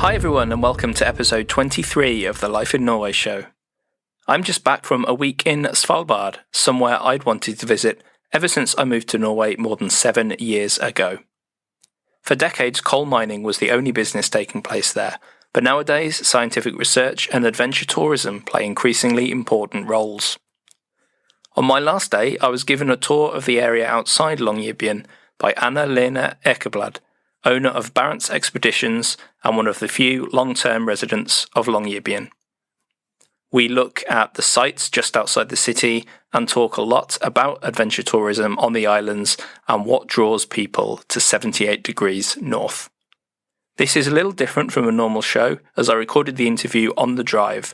Hi everyone and welcome to episode 23 of the Life in Norway show. I'm just back from a week in Svalbard, somewhere I'd wanted to visit ever since I moved to Norway more than 7 years ago. For decades, coal mining was the only business taking place there, but nowadays scientific research and adventure tourism play increasingly important roles. On my last day, I was given a tour of the area outside Longyearbyen by Anna Lena Ekeblad, owner of Barents Expeditions and one of the few long-term residents of Longyearbyen. We look at the sites just outside the city and talk a lot about adventure tourism on the islands and what draws people to 78 degrees north. This is a little different from a normal show, as I recorded the interview on the drive.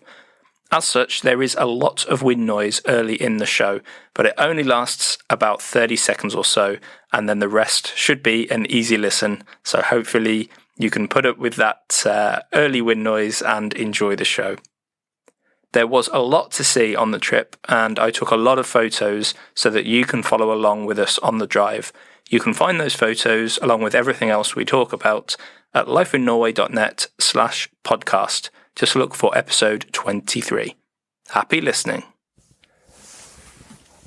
As such, there is a lot of wind noise early in the show, but it only lasts about 30 seconds or so, and then the rest should be an easy listen, so hopefully you can put up with that early wind noise and enjoy the show. There was a lot to see on the trip, and I took a lot of photos so that you can follow along with us on the drive. You can find those photos, along with everything else we talk about, at lifeinnorway.net/podcast. Just look for episode 23. Happy listening.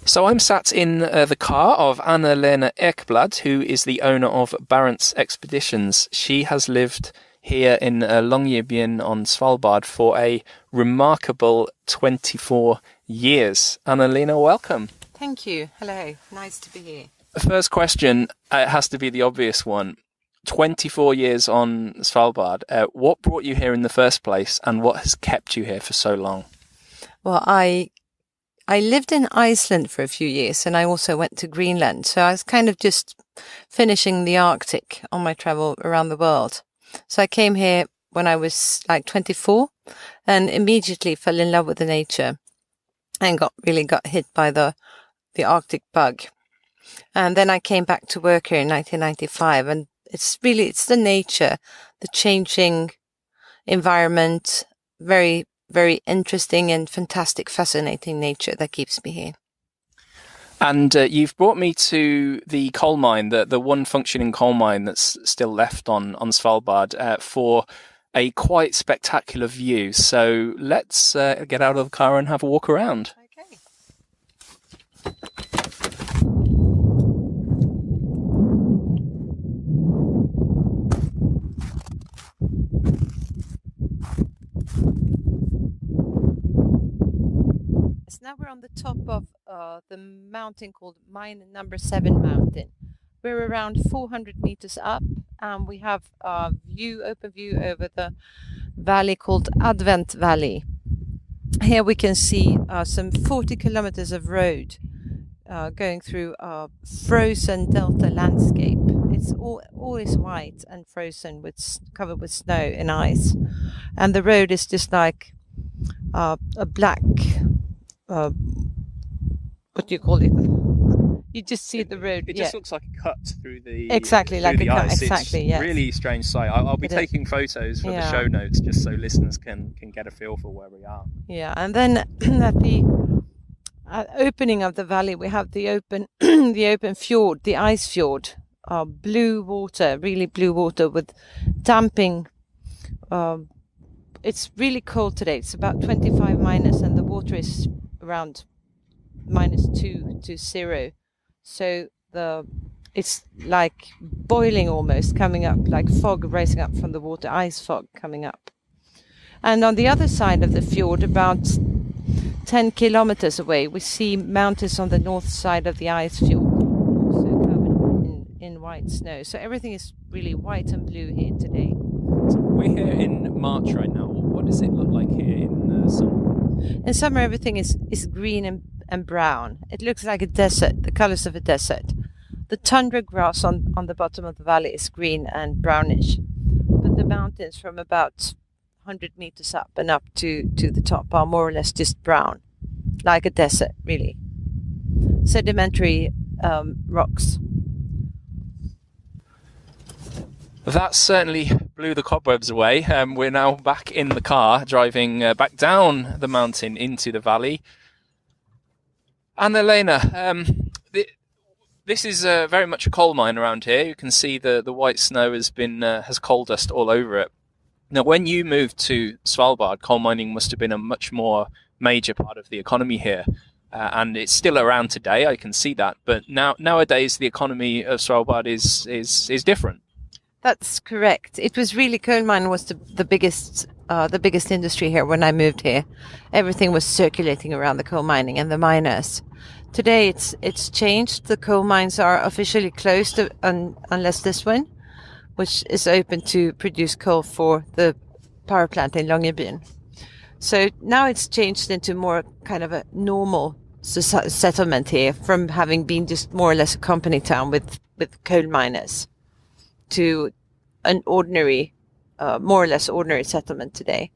So I'm sat in the car of Anna Lena Ekeblad, who is the owner of Barents Expeditions. She has lived here in Longyearbyen on Svalbard for a remarkable 24 years. Anna Lena, welcome. Thank you. Hello. Nice to be here. The first question has to be the obvious one. 24 years on Svalbard. What brought you here in the first place, and what has kept you here for so long? Well, I lived in Iceland for a few years, and I also went to Greenland. So I was kind of just finishing the Arctic on my travel around the world. So I came here when I was like 24 and immediately fell in love with the nature and got hit by the Arctic bug. And then I came back to work here in 1995, and it's the nature, the changing environment, very, very interesting and fantastic, fascinating nature that keeps me here. And you've brought me to the coal mine, the one functioning coal mine that's still left on Svalbard, for a quite spectacular view. So let's get out of the car and have a walk around. Okay. So now we're on the top of the mountain called Mine Number 7 Mountain. We're around 400 meters up, and we have a open view over the valley called Advent Valley. Here we can see some 40 kilometers of road going through a frozen delta landscape. It's all is white and frozen, covered with snow and ice, and the road is just like a black. What do you call it? You just see the road. It just looks like a cut through the exactly like a cut. Ice. Exactly, it's yes. Really strange sight. I'll be taking photos for the show notes just so listeners can get a feel for where we are. Yeah, and then at the opening of the valley, we have the open fjord, the ice fjord, blue water, really blue water with damping. It's really cold today. It's about 25 minus, and the water is around -2 to 0. So it's like boiling almost, coming up like fog rising up from the water, ice fog coming up. And on the other side of the fjord, about 10 kilometers away, we see mountains on the north side of the ice fjord, also covered in white snow. So everything is really white and blue here today. So we're here in March right now. What does it look like here in summer? In summer, everything is green and brown. It looks like a desert, the colors of a desert. The tundra grass on the bottom of the valley is green and brownish, but the mountains from about 100 meters up and up to the top are more or less just brown, like a desert, really. Sedimentary rocks. That certainly blew the cobwebs away. We're now back in the car, driving back down the mountain into the valley. Anna Lena, this is very much a coal mine around here. You can see the white snow has coal dust all over it. Now, when you moved to Svalbard, coal mining must have been a much more major part of the economy here. And it's still around today. I can see that, but nowadays the economy of Svalbard is different. That's correct. It was really coal mine was the biggest industry here when I moved here. Everything was circulating around the coal mining and the miners. Today it's changed. The coal mines are officially closed unless this one, which is open to produce coal for the power plant in Longyearbyen. So now it's changed into more kind of a normal settlement here, from having been just more or less a company town with coal miners to an ordinary, more or less ordinary settlement today.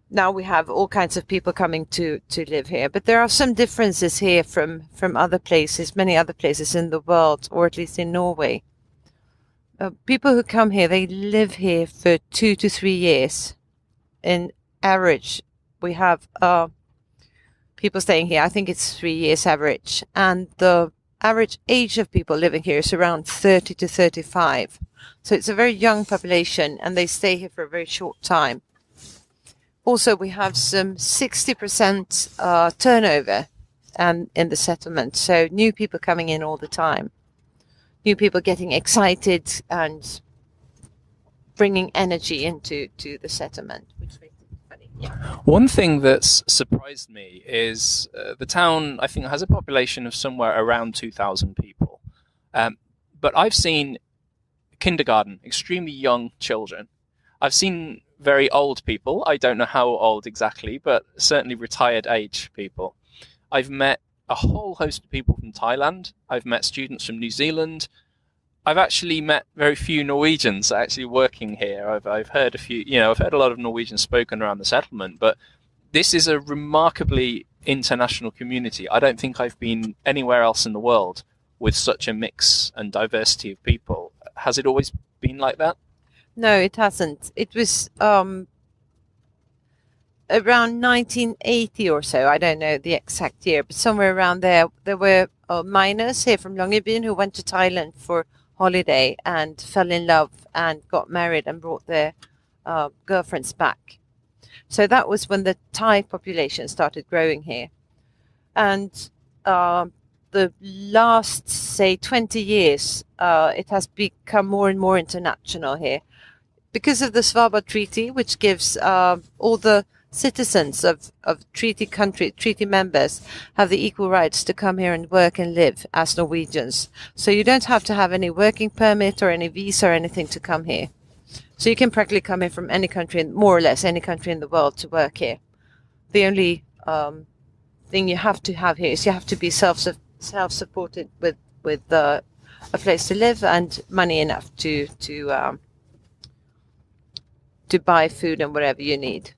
Now we have all kinds of people coming to live here, but there are some differences here from other places, many other places in the world, or at least in Norway. People who come here, they live here for 2 to 3 years. In average, we have people staying here. I think it's 3 years average. And the average age of people living here is around 30 to 35. So it's a very young population, and they stay here for a very short time. Also, we have some 60% turnover in the settlement. So new people coming in all the time. New people getting excited and bringing energy into the settlement, which makes it funny. Yeah. One thing that's surprised me is the town, I think, has a population of somewhere around 2,000 people. But I've seen kindergarten, extremely young children. I've seen very old people. I don't know how old exactly, but certainly retired age people. I've met a whole host of people from Thailand. I've met students from New Zealand. I've actually met very few Norwegians actually working here. I've heard a few, I've heard a lot of Norwegian spoken around the settlement, but this is a remarkably international community. I don't think I've been anywhere else in the world with such a mix and diversity of people. Has it always been like that? No, it hasn't. It was around 1980 or so. I don't know the exact year, but somewhere around there were miners here from Longyearbyen who went to Thailand for holiday and fell in love and got married and brought their girlfriends back. So that was when the Thai population started growing here. And the last, say, 20 years, it has become more and more international here because of the Svalbard Treaty, which gives all the citizens of treaty members have the equal rights to come here and work and live as Norwegians. So you don't have to have any working permit or any visa or anything to come here. So you can practically come here from any country, more or less any country in the world, to work here. The only thing you have to have here is you have to be self-supported with a place to live and money enough to buy food and whatever you need.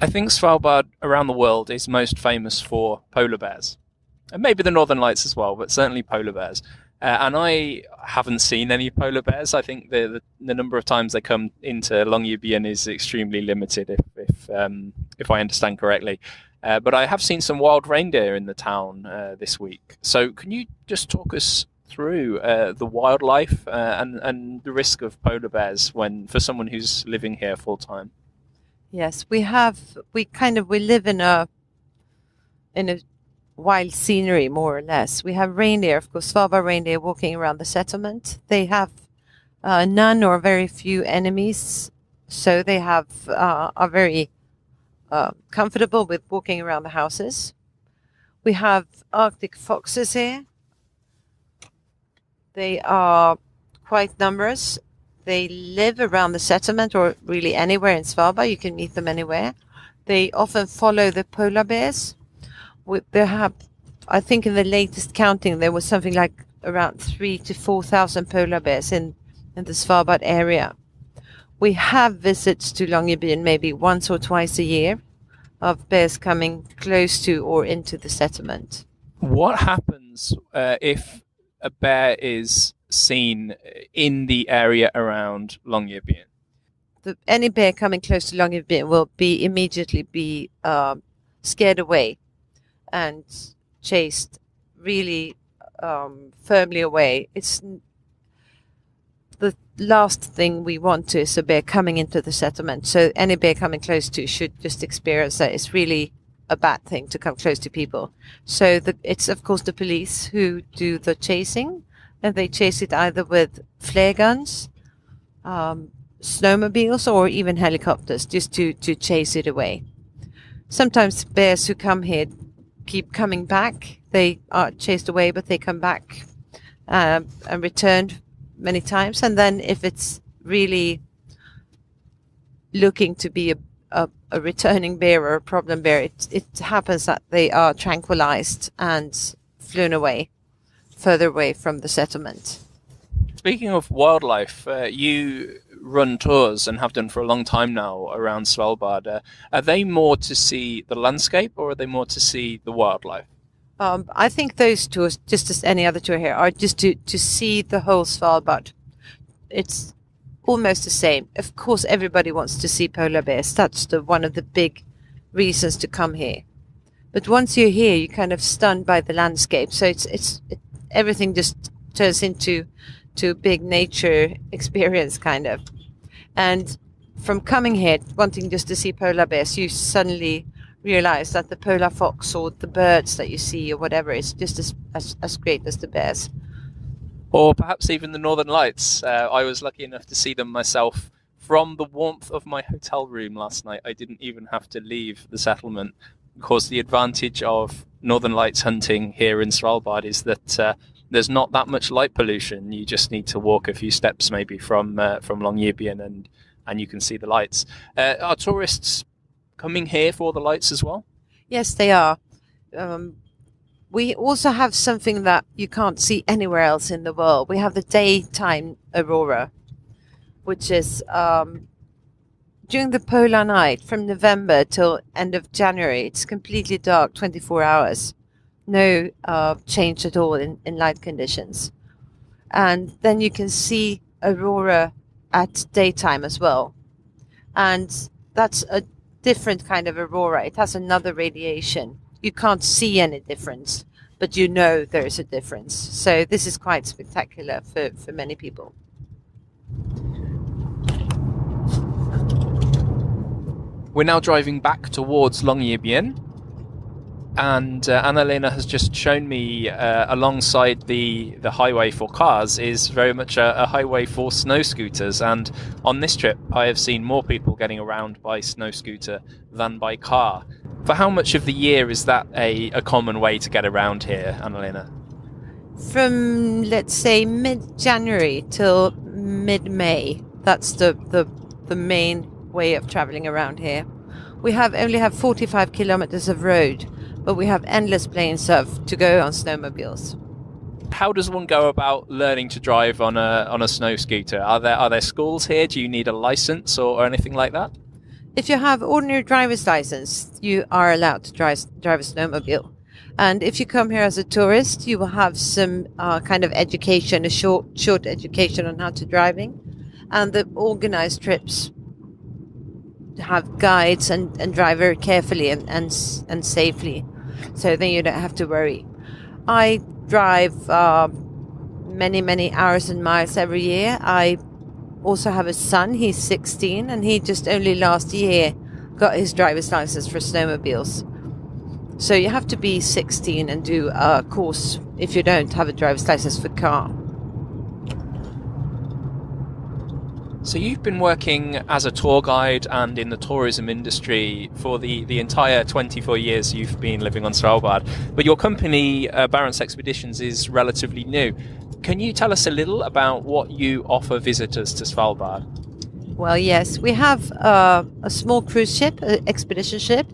I think Svalbard around the world is most famous for polar bears, and maybe the northern lights as well, but certainly polar bears. And I haven't seen any polar bears. I think the number of times they come into Longyearbyen is extremely limited, if I understand correctly. But I have seen some wild reindeer in the town this week. So can you just talk us through the wildlife and the risk of polar bears for someone who's living here full time? Yes, we live in a wild scenery, more or less. We have reindeer, of course, Svalbard reindeer walking around the settlement. They have none or very few enemies, so they are very comfortable with walking around the houses. We have Arctic foxes here. They are quite numerous. They live around the settlement or really anywhere in Svalbard. You can meet them anywhere. They often follow the polar bears. I think in the latest counting, there was something like around 3,000 to 4,000 polar bears in the Svalbard area. We have visits to Longyearbyen maybe once or twice a year of bears coming close to or into the settlement. What happens if a bear is seen in the area around Longyearbyen? Any bear coming close to Longyearbyen will immediately be scared away and chased really firmly away. the last thing we want is a bear coming into the settlement. So any bear coming close to should just experience that it's really a bad thing to come close to people. So it's of course the police who do the chasing, and they chase it either with flare guns, snowmobiles, or even helicopters, just to chase it away. Sometimes bears who come here keep coming back. They are chased away, but they come back and return many times. And then if it's really looking to be a returning bear or a problem bear, it happens that they are tranquilized and flown away, further away from the settlement. Speaking of wildlife, you run tours and have done for a long time now around Svalbard. Are they more to see the landscape, or are they more to see the wildlife? I think those tours, just as any other tour here, are just to see the whole Svalbard. It's almost the same. Of course, everybody wants to see polar bears. That's one of the big reasons to come here. But once you're here, you're kind of stunned by the landscape. So everything just turns into a big nature experience, kind of. And from coming here, wanting just to see polar bears, you suddenly realize that the polar fox or the birds that you see or whatever is just as great as the bears. Or perhaps even the Northern Lights. I was lucky enough to see them myself from the warmth of my hotel room last night. I didn't even have to leave the settlement. Of course, the advantage of Northern Lights hunting here in Svalbard is that there's not that much light pollution. You just need to walk a few steps maybe from Longyearbyen and you can see the lights. Are tourists coming here for the lights as well? Yes, they are. We also have something that you can't see anywhere else in the world. We have the daytime aurora, which is during the polar night from November till end of January. It's completely dark, 24 hours. No change at all in light conditions. And then you can see aurora at daytime as well. And that's a different kind of aurora. It has another radiation. You can't see any difference, but you know there is a difference. So this is quite spectacular for many people. We're now driving back towards Longyearbyen, and Anna Lena has just shown me alongside the highway for cars is very much a highway for snow scooters. And on this trip, I have seen more people getting around by snow scooter than by car. For how much of the year is that a common way to get around here, Anna Lena? From, let's say, mid-January till mid-May. That's the main way of traveling around here. We only have 45 kilometers of road, but we have endless plains to go on snowmobiles. How does one go about learning to drive on a snow scooter? Are there schools here? Do you need a license or anything like that? If you have ordinary driver's license, you are allowed to drive a snowmobile. And if you come here as a tourist, you will have some kind of education, a short education on how to driving. And the organized trips have guides and drive very carefully and safely. So then you don't have to worry. I drive many hours and miles every year. I also have a son. He's 16, and he just only last year got his driver's license for snowmobiles. So you have to be 16 and do a course if you don't have a driver's license for car. So you've been working as a tour guide and in the tourism industry for the entire 24 years you've been living on Svalbard. But your company, Barents Expeditions, is relatively new. Can you tell us a little about what you offer visitors to Svalbard? Well, yes, we have a small cruise ship, an expedition ship,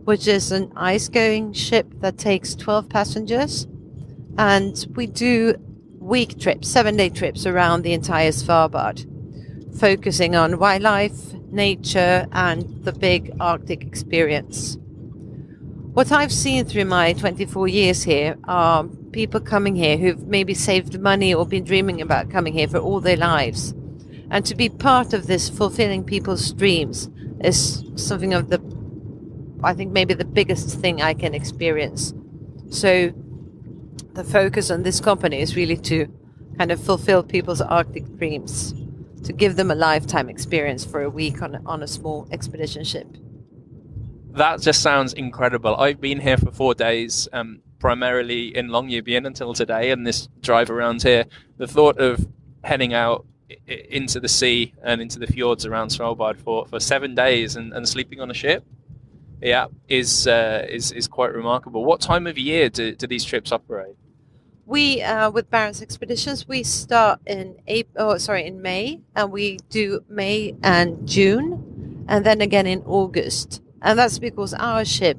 which is an ice-going ship that takes 12 passengers. And we do week trips, 7-day trips around the entire Svalbard, focusing on wildlife, nature, and the big Arctic experience. What I've seen through my 24 years here are people coming here who've maybe saved money or been dreaming about coming here for all their lives. And to be part of this fulfilling people's dreams is something of I think maybe the biggest thing I can experience. So the focus on this company is really to kind of fulfill people's Arctic dreams, to give them a lifetime experience for a week on a small expedition ship. That just sounds incredible. I've been here for 4 days, primarily in Longyearbyen until today, and this drive around here. The thought of heading out into the sea and into the fjords around Svalbard for 7 days and sleeping on a ship, is quite remarkable. What time of year do these trips operate? We with Barents Expeditions, we start in May, and we do May and June, and then again in August. And that's because our ship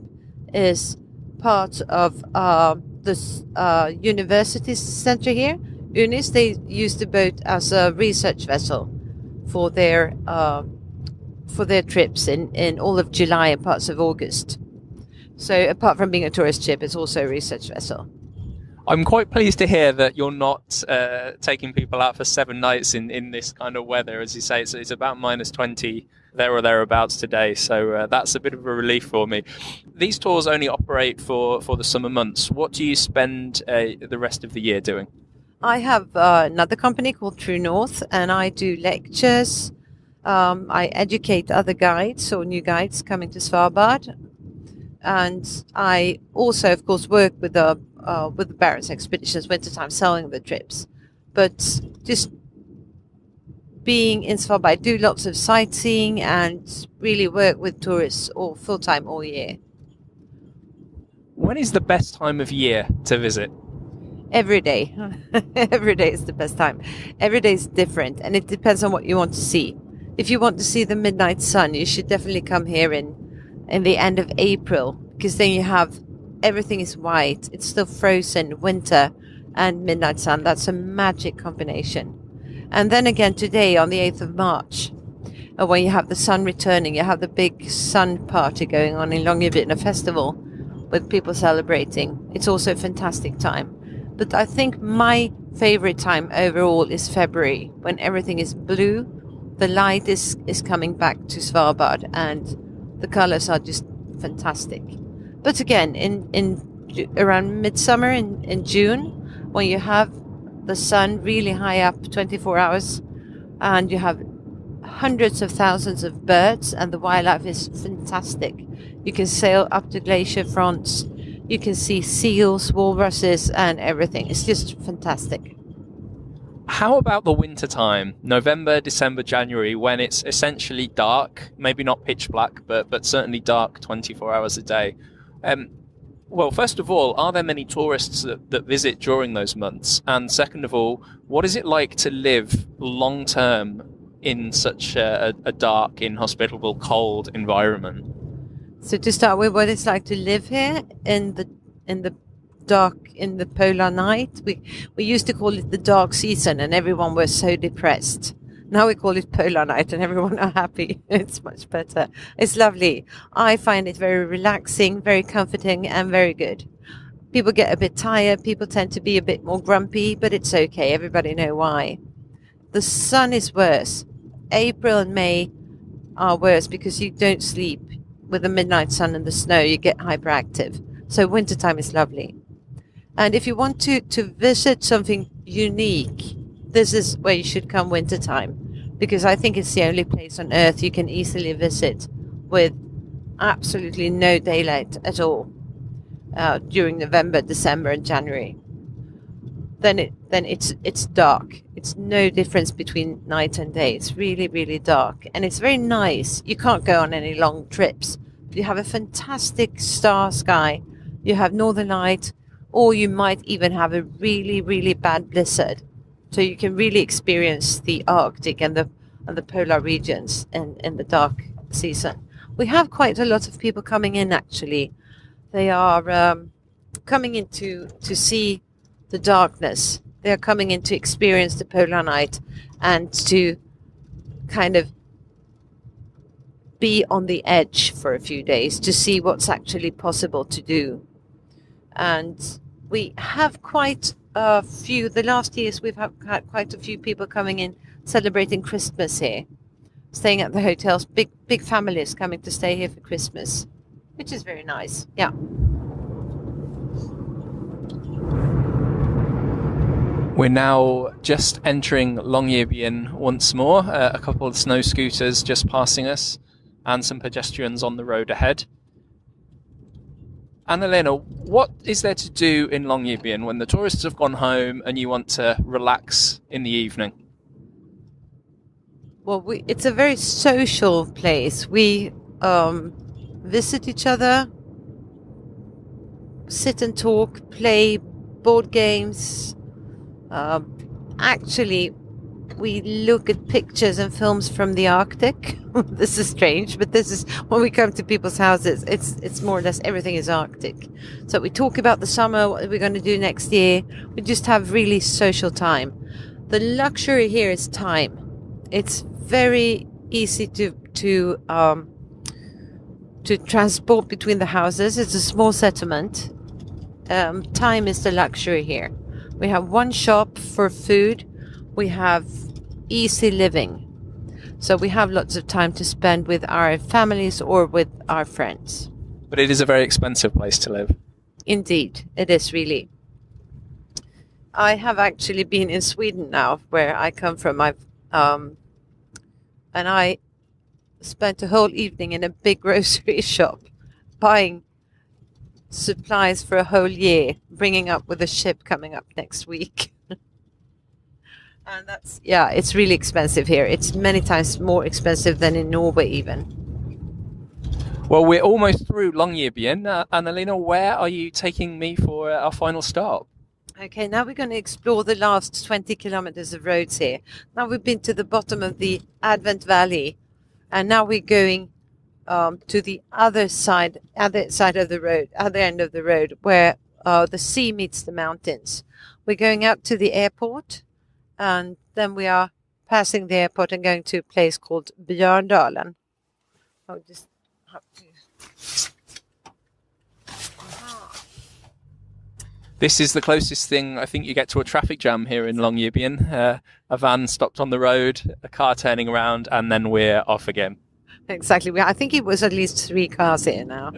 is part of the university center here. UNIS, they use the boat as a research vessel for their trips in all of July and parts of August. So apart from being a tourist ship, it's also a research vessel. I'm quite pleased to hear that you're not taking people out for 7 nights in this kind of weather. As you say, it's about -20 there or thereabouts today, so that's a bit of a relief for me. These tours only operate for the summer months. What do you spend the rest of the year doing? I have another company called True North, and I do lectures. I educate other guides or new guides coming to Svalbard, and I also, of course, work with the Barents Expeditions wintertime, selling the trips. But just being in Svalbard, I do lots of sightseeing and really work with tourists all full-time all year. When is the best time of year to visit? Every day. Every day is the best time. Every day is different, and it depends on what you want to see. If you want to see the midnight sun, you should definitely come here in the end of April, because then you have everything is white. It's still frozen, winter and midnight sun. That's a magic combination. And then again today on the 8th of March, when you have the sun returning, you have the big sun party going on in Longyearbyen, a festival with people celebrating. It's also a fantastic time. But I think my favorite time overall is February, when everything is blue. The light is coming back to Svalbard, and the colors are just fantastic. But again, in around midsummer in June, when you have the sun really high up 24 hours, and you have hundreds of thousands of birds, and the wildlife is fantastic. You can sail up to glacier fronts. You can see seals, walruses, and everything. It's just fantastic. How about the winter time, November, December, January, when it's essentially dark, maybe not pitch black, but certainly dark 24 hours a day? Well, first of all, are there many tourists that visit during those months? And second of all, what is it like to live long term in such a dark, inhospitable, cold environment? So to start with, what it's like to live here in the dark, in the polar night. We used to call it the dark season, and everyone was so depressed. Now we call it polar night, and everyone are happy. It's much better. It's lovely. I find it very relaxing, very comforting, and very good. People get a bit tired. People tend to be a bit more grumpy, but it's okay. Everybody know why. The sun is worse. April and May are worse because you don't sleep. With the midnight sun and the snow, you get hyperactive. So wintertime is lovely. And if you want to visit something unique, this is where you should come wintertime, because I think it's the only place on earth you can easily visit with absolutely no daylight at all during November, December, and January. Then it's dark. It's no difference between night and day. It's really, really dark, and it's very nice. You can't go on any long trips, but you have a fantastic star sky. You have northern light, or you might even have a really, really bad blizzard. So you can really experience the Arctic and the polar regions in the dark season. We have quite a lot of people coming in, actually. They are coming in to see the darkness. They are coming in to experience the polar night and to kind of be on the edge for a few days to see what's actually possible to do. And we have quite a few, the last years we've had quite a few people coming in celebrating Christmas here, staying at the hotels, big families coming to stay here for Christmas, which is very nice. Yeah. We're now just entering Longyearbyen once more, a couple of snow scooters just passing us and some pedestrians on the road ahead. Anna Lena, what is there to do in Longyearbyen when the tourists have gone home and you want to relax in the evening? Well, it's a very social place. We visit each other, sit and talk, play board games. Actually, we look at pictures and films from the Arctic. This is strange, but this is when we come to people's houses. It's more or less everything is Arctic. So we talk about the summer, what we're going to do next year. We just have really social time. The luxury here is time. It's very easy to transport between the houses. It's a small settlement. Time is the luxury here. We have one shop for food. We have easy living. So we have lots of time to spend with our families or with our friends. But it is a very expensive place to live. Indeed, it is really. I have actually been in Sweden now, where I come from. And I spent a whole evening in a big grocery shop buying supplies for a whole year, bringing up with a ship coming up next week. And it's really expensive here. It's many times more expensive than in Norway even. Well, we're almost through Longyearbyen. Anna Lena, where are you taking me for our final stop? Okay, now we're going to explore the last 20 kilometers of roads here. Now we've been to the bottom of the Advent Valley, and now we're going to the other side of the road, other end of the road, where the sea meets the mountains. We're going out to the airport, and then we are passing the airport and going to a place called Björndalen. I'll just have to... This is the closest thing I think you get to a traffic jam here in Longyearbyen. A van stopped on the road, a car turning around, and then we're off again. Exactly. I think it was at least 3 cars here now.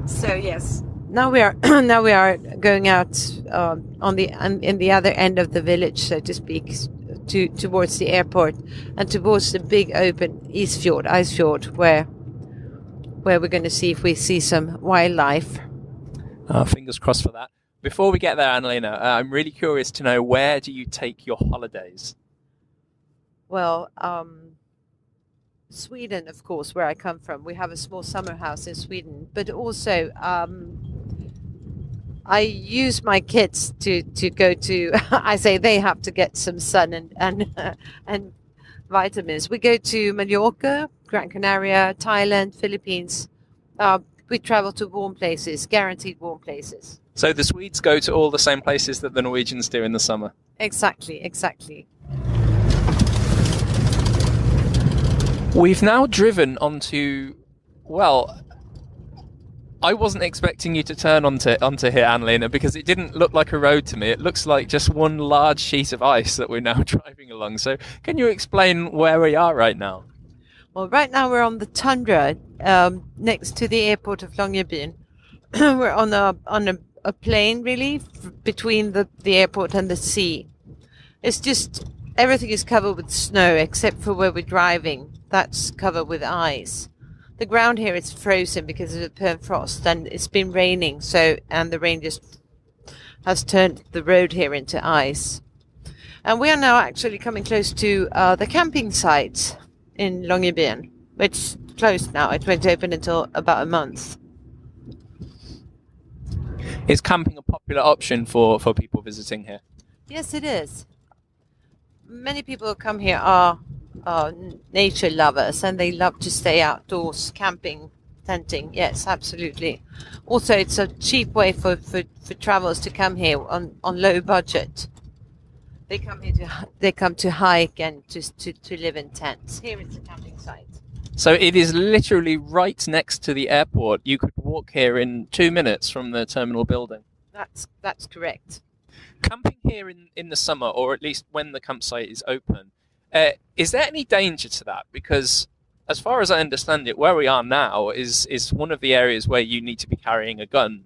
So yes, now we are going out in the other end of the village, so to speak, towards the airport and towards the big open ice fjord, where we're going to see if we see some wildlife. Fingers crossed for that. Before we get there, Anna Lena, I'm really curious to know, where do you take your holidays? Well, Sweden, of course, where I come from. We have a small summer house in Sweden, but also I use my kids to go to. I say they have to get some sun and vitamins. We go to Mallorca, Gran Canaria, Thailand, Philippines. We travel to warm places, guaranteed warm places. So the Swedes go to all the same places that the Norwegians do in the summer? Exactly. We've now driven onto, well, I wasn't expecting you to turn onto here, Anna Lena, because it didn't look like a road to me. It looks like just one large sheet of ice that we're now driving along. So can you explain where we are right now? Well, right now we're on the tundra next to the airport of Longyearbyen. We're on a plain, really, between the airport and the sea. It's just everything is covered with snow except for where we're driving. That's covered with ice. The ground here is frozen because of the permafrost, and it's been raining, and the rain just has turned the road here into ice. And we are now actually coming close to the camping site in Longyearbyen, which is closed now. It won't open until about a month. Is camping a popular option for people visiting here? Yes, it is. Many people who come here are nature lovers, and they love to stay outdoors, camping, tenting. Yes, absolutely. Also, it's a cheap way for travelers to come here on low budget. They come to hike and to live in tents. Here is the camping site. So it is literally right next to the airport. You could walk here in 2 minutes from the terminal building. That's correct. Camping here in the summer, or at least when the campsite is open, is there any danger to that? Because as far as I understand it, where we are now is one of the areas where you need to be carrying a gun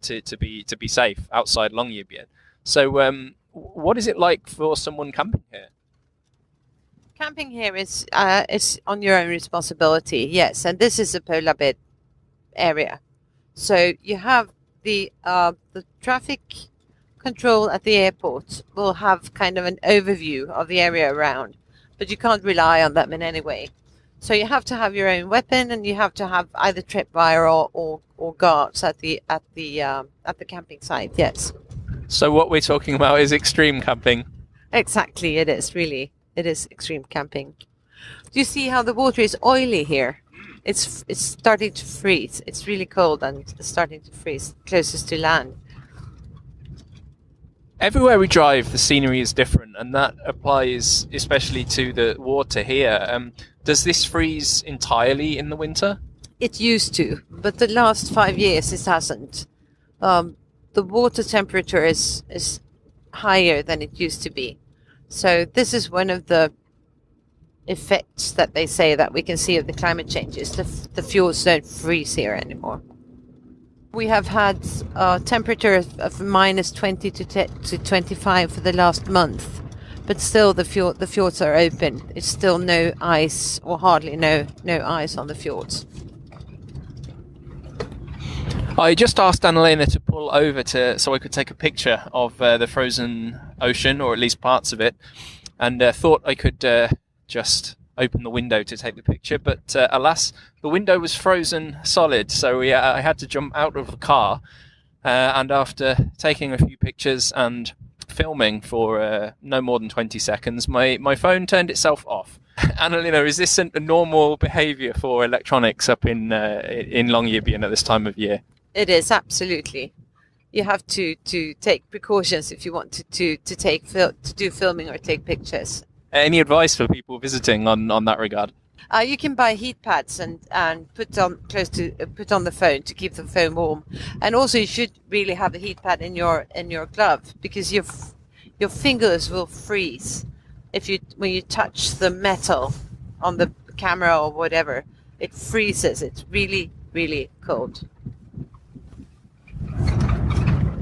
to be safe outside Longyearbyen. So what is it like for someone camping here? Camping here is on your own responsibility, yes, and this is a polar bear area. So you have the traffic control at the airport will have kind of an overview of the area around, but you can't rely on them in any way. So you have to have your own weapon, and you have to have either tripwire or guards at the camping site. Yes. So what we're talking about is extreme camping. Exactly, it is really. It is extreme camping. Do you see how the water is oily here? It's starting to freeze. It's really cold and starting to freeze closest to land. Everywhere we drive, the scenery is different, and that applies especially to the water here. Does this freeze entirely in the winter? It used to, but the last 5 years it hasn't. The water temperature is higher than it used to be. So this is one of the effects that they say that we can see of the climate changes. The fjords don't freeze here anymore. We have had a temperature of minus 20 to 25 for the last month, but still the fjords are open. It's still no ice, or hardly no ice on the fjords. I just asked Anna Lena to pull over so I could take a picture of the frozen ocean, or at least parts of it, and thought I could just open the window to take the picture, but alas, the window was frozen solid, so I had to jump out of the car, and after taking a few pictures and filming for no more than 20 seconds, my phone turned itself off. Anna Lena, is this a normal behaviour for electronics up in Longyearbyen at this time of year? It is, absolutely. You have to take precautions if you want to do filming or take pictures. Any advice for people visiting on that regard? You can buy heat pads and put on the phone to keep the phone warm, and also you should really have a heat pad in your glove, because your fingers will freeze when you touch the metal on the camera or whatever. It freezes. It's really, really cold.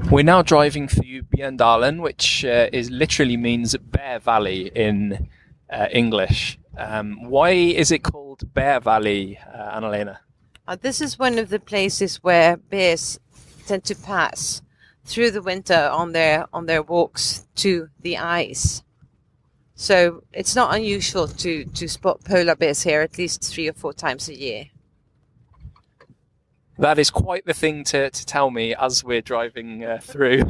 We're now driving through Bjørndalen, which literally means Bear Valley in English. Why is it called Bear Valley, Anna Lena? This is one of the places where bears tend to pass through the winter on their walks to the ice. So it's not unusual to spot polar bears here at least 3 or 4 times a year. That is quite the thing to tell me as we're driving through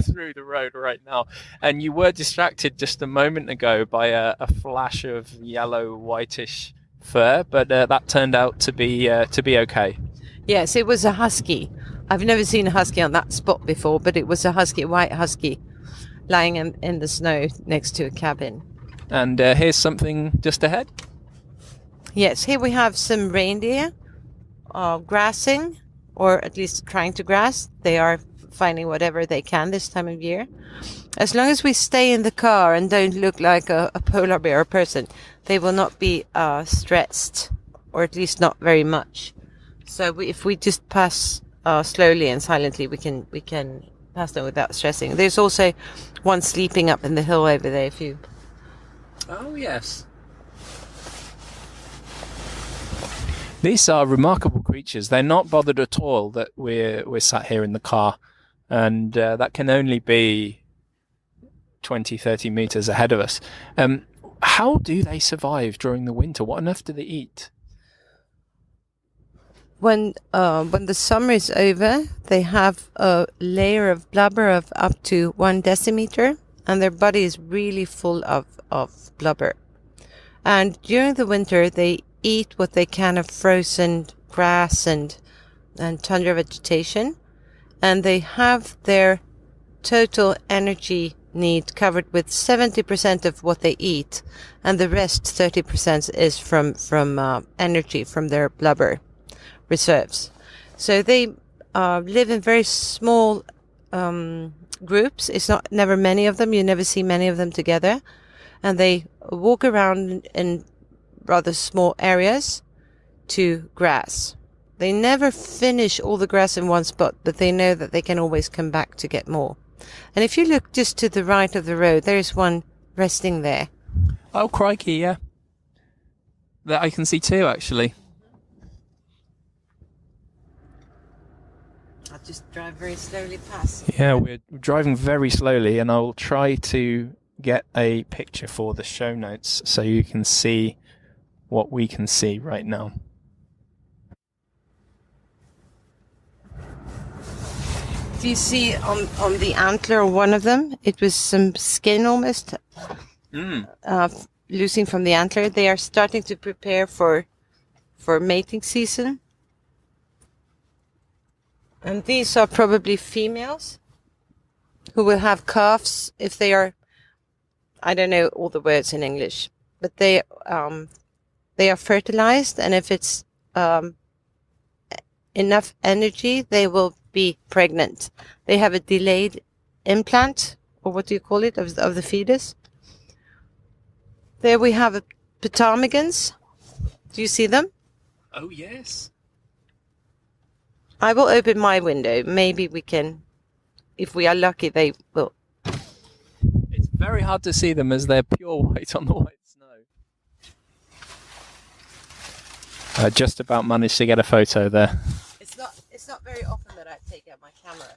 through the road right now. And you were distracted just a moment ago by a flash of yellow whitish fur, but that turned out to be okay. Yes, it was a husky. I've never seen a husky on that spot before, but it was a white husky, lying in the snow next to a cabin. And here's something just ahead. Yes, here we have some reindeer grassing, or at least trying to grass. They are finding whatever they can this time of year. As long as we stay in the car and don't look like a polar bear person, they will not be stressed, or at least not very much. So if we just pass slowly and silently, we can pass them without stressing. There's also one sleeping up in the hill over there. Oh yes. These are remarkable creatures. They're not bothered at all that we're sat here in the car, and that can only be 20, 30 meters ahead of us. How do they survive during the winter? What on earth do they eat? When the summer is over, they have a layer of blubber of up to 1 decimeter, and their body is really full of blubber. And during the winter, they eat what they can of frozen grass and tundra vegetation, and they have their total energy need covered with 70% of what they eat, and the rest 30% is from energy from their blubber reserves. So they live in very small groups. It's never many of them. You never see many of them together, and they walk around in rather small areas to grass. They never finish all the grass in one spot, but they know that they can always come back to get more. And if you look just to the right of the road, there is one resting there. Oh, crikey, yeah. That I can see too, actually. I'll just drive very slowly past. Yeah, we're driving very slowly, and I'll try to get a picture for the show notes so you can see what we can see right now. Do you see on the antler of one of them? It was some skin almost losing from the antler. They are starting to prepare for mating season. And these are probably females who will have calves if they are, I don't know all the words in English, but they are fertilized, and if it's enough energy, they will be pregnant. They have a delayed implant, or what do you call it, of the fetus. There we have a ptarmigans. Do you see them? Oh, yes. I will open my window. Maybe we can, if we are lucky, they will. It's very hard to see them as they're pure white on the white snow. I just about managed to get a photo there. It's not very often that I take out my camera,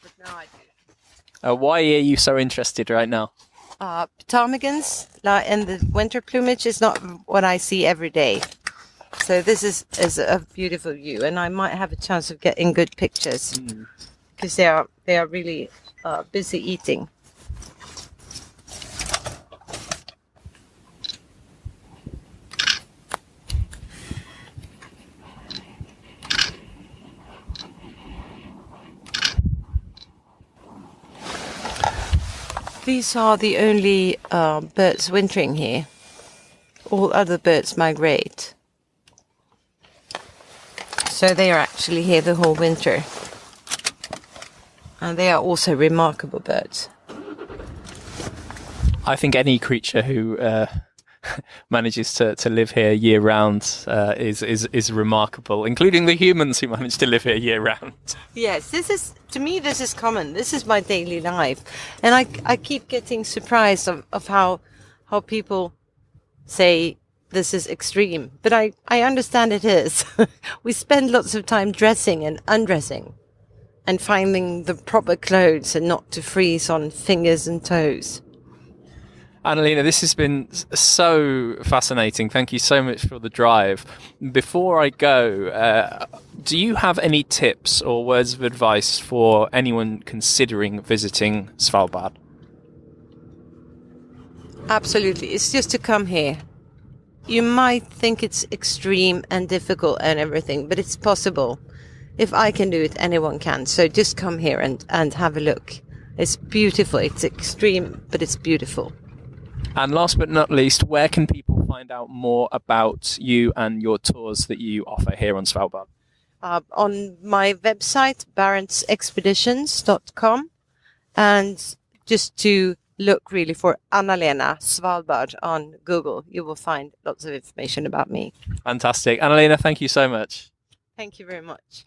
but now I do. Why are you so interested right now? Ptarmigans and the winter plumage is not what I see every day. So this is a beautiful view, and I might have a chance of getting good pictures because they are really busy eating. These are the only birds wintering here. All other birds migrate. So they are actually here the whole winter. And they are also remarkable birds. I think any creature who manages to live here year round is remarkable, including the humans who manage to live here year round. Yes, to me this is common. This is my daily life. And I keep getting surprised of how people say this is extreme, but I understand it is. We spend lots of time dressing and undressing and finding the proper clothes and not to freeze on fingers and toes. Anna Lena, this has been so fascinating. Thank you so much for the drive. Before I go, do you have any tips or words of advice for anyone considering visiting Svalbard? Absolutely. It's just to come here. You might think it's extreme and difficult and everything, but it's possible. If I can do it, anyone can. So just come here and have a look. It's beautiful. It's extreme, but it's beautiful. And last but not least, where can people find out more about you and your tours that you offer here on Svalbard? On my website, barentsexpeditions.com, and just to look really for Anna Lena Svalbard on Google. You will find lots of information about me. Fantastic. Anna Lena, thank you so much. Thank you very much.